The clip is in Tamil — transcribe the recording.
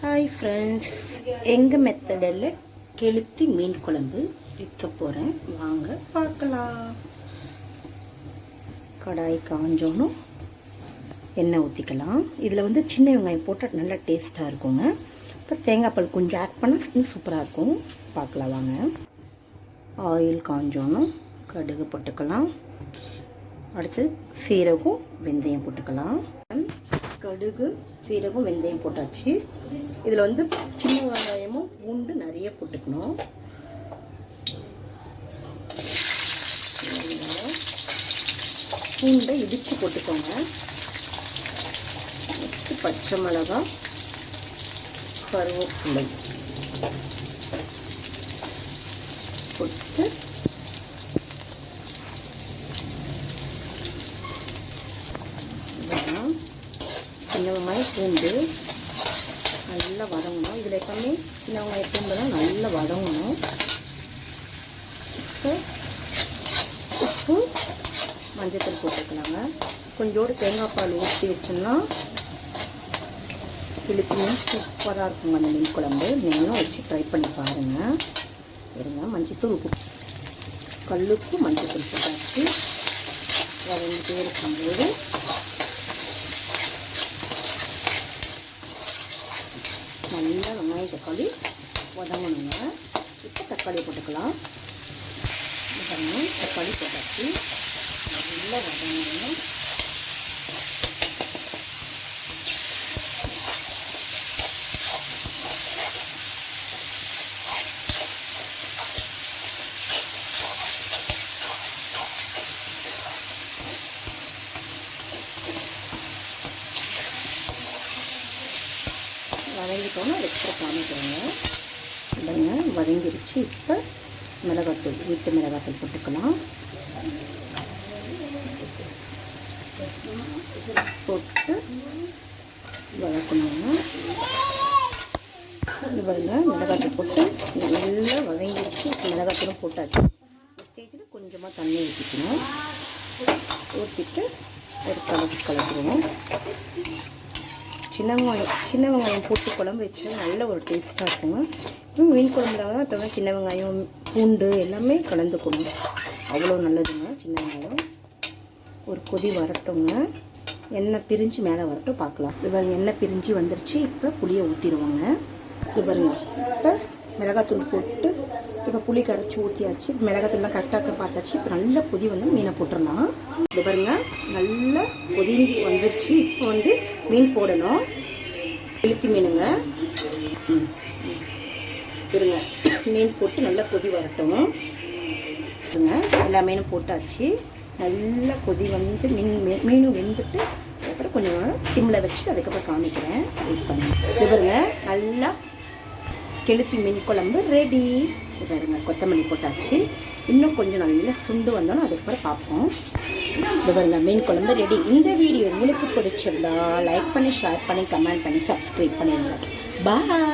ஹாய் ஃப்ரெண்ட்ஸ், எங்கள் மெத்தடில் கெளுத்தி மீன் குழம்பு வைக்க போகிறேன். வாங்க பார்க்கலாம். கடாய் காஞ்சோனும் எண்ணெய் ஊற்றிக்கலாம். இதில் சின்ன வெங்காயம் போட்டால் நல்லா டேஸ்ட்டாக இருக்குங்க. இப்போ தேங்காய் பால் கொஞ்சம் ஆட் பண்ணால் இன்னும் சூப்பராக இருக்கும். பார்க்கலாம் வாங்க. ஆயில் காஞ்சோனும் கடுகு போட்டுக்கலாம். அடுத்து சீரகம் வெந்தயம் போட்டுக்கலாம். கடுகு சீரகம் வெந்தயம் போட்டாச்சு. இதில் சின்ன வெங்காயமும் பூண்டு நிறைய போட்டுக்கணும். பூண்டை இடித்து போட்டுக்கோங்க. நெக்ஸ்ட்டு பச்சை மிளகாய், கருவேப்பிலை போட்டு சின்ன வெங்காயம் பூண்டு நல்லா வதங்கணும். இதில் எப்பவுமே சின்ன வெங்காயம் பூண்டுலாம் நல்லா வதங்கணும். இப்போ உப்பு மஞ்சத்தூள் போட்டுக்கலாங்க. கொஞ்சோடு தேங்காய் பால் ஊற்றி வச்சோம்னா கிழித்து மீன் சூப்பராக இருக்குங்க. அந்த மீன் குழம்பு நீங்களும் வச்சு ட்ரை பண்ணி பாருங்கள். இருங்க, மஞ்சத்தூள் உப்பு கல்லுப்பு மஞ்சத்தூள் போட்டாச்சு. வதங்கிட்டே இருக்கும்போது நல்லா வெங்காயம் தக்காளி வதங்கணுங்க. இப்போ தக்காளி போட்டுக்கலாம். தக்காளி போட்டாச்சு. நல்லா வதங்கணும். வதங்கிட்டோன்னா அதுக்கப்புறம் காமிக்கிறேங்க. இல்லைங்க, வதங்கிடுச்சு. இப்போ மிளகாத்தூள், வீட்டு மிளகாத்தூள் போட்டுக்கலாம். போட்டு வதக்கணுங்க. இது பாருங்க, மிளகாத்தூள் போட்டு நல்லா வதங்கிடுச்சு. மிளகாத்தூளும் போட்டாச்சு. இந்த ஸ்டேஜில் கொஞ்சமாக தண்ணி ஊற்றிக்கணும். ஊற்றிட்டு ஒரு கலக்குறோம். சின்ன வெங்காயம் போட்டு குழம்பு வச்சு நல்ல ஒரு டேஸ்ட்டாக இருக்குங்க. மீன் குழம்புல தான் இப்போ சின்ன வெங்காயம் பூண்டு எல்லாமே கலந்துக்கணும். அவ்வளோ நல்லதுங்க. சின்ன வெங்காயம் ஒரு கொதி வரட்டுங்க. எண்ணெய் பிரிஞ்சு மேலே வரட்டும், பார்க்கலாம். இது பாருங்க, எண்ணெய் பிரிஞ்சு வந்துருச்சு. இப்போ புளியை ஊற்றிடுவாங்க. இது பாருங்க, இப்போ மிளகாத்தூள் போட்டு இப்போ புளி கரைச்சி ஊற்றியாச்சு. மிளகாத்தூள்லாம் கரெக்டாக பார்த்தாச்சு. இப்போ நல்ல கொதி மீனை போட்டுடலாம். இது பாருங்க, நல்லா கொதிங்கி வந்துருச்சு. இப்போ மீன் போடணும். கெளுத்தி மீனுங்க. இருங்க, மீன் போட்டு நல்லா கொதி வரட்டும். எல்லா மீனும் போட்டாச்சு. நல்லா கொதி மீனும் வெந்துட்டு அதுக்கப்புறம் கொஞ்சம் சிம்மில் வச்சுட்டு அதுக்கப்புறம் காமிக்கிறேன். வெயிட் பண்ணி. இது பாருங்க, நல்லா கெளுத்தி மீன் குழம்பு ரெடி. இது பாருங்க, கொத்தமல்லி போட்டாச்சு. இன்னும் கொஞ்சம் நல்லா சுண்டு வந்தாலும் அதுக்கப்புறம் பார்ப்போம். இது பாருங்க, மீன் குழம்பு ரெடி. இந்த வீடியோ உங்களுக்கு பிடிச்சிருந்தா லைக் பண்ணி, ஷேர் பண்ணி, கமெண்ட் பண்ணி, சப்ஸ்கிரைப் பண்ணிடுங்க. பாய்.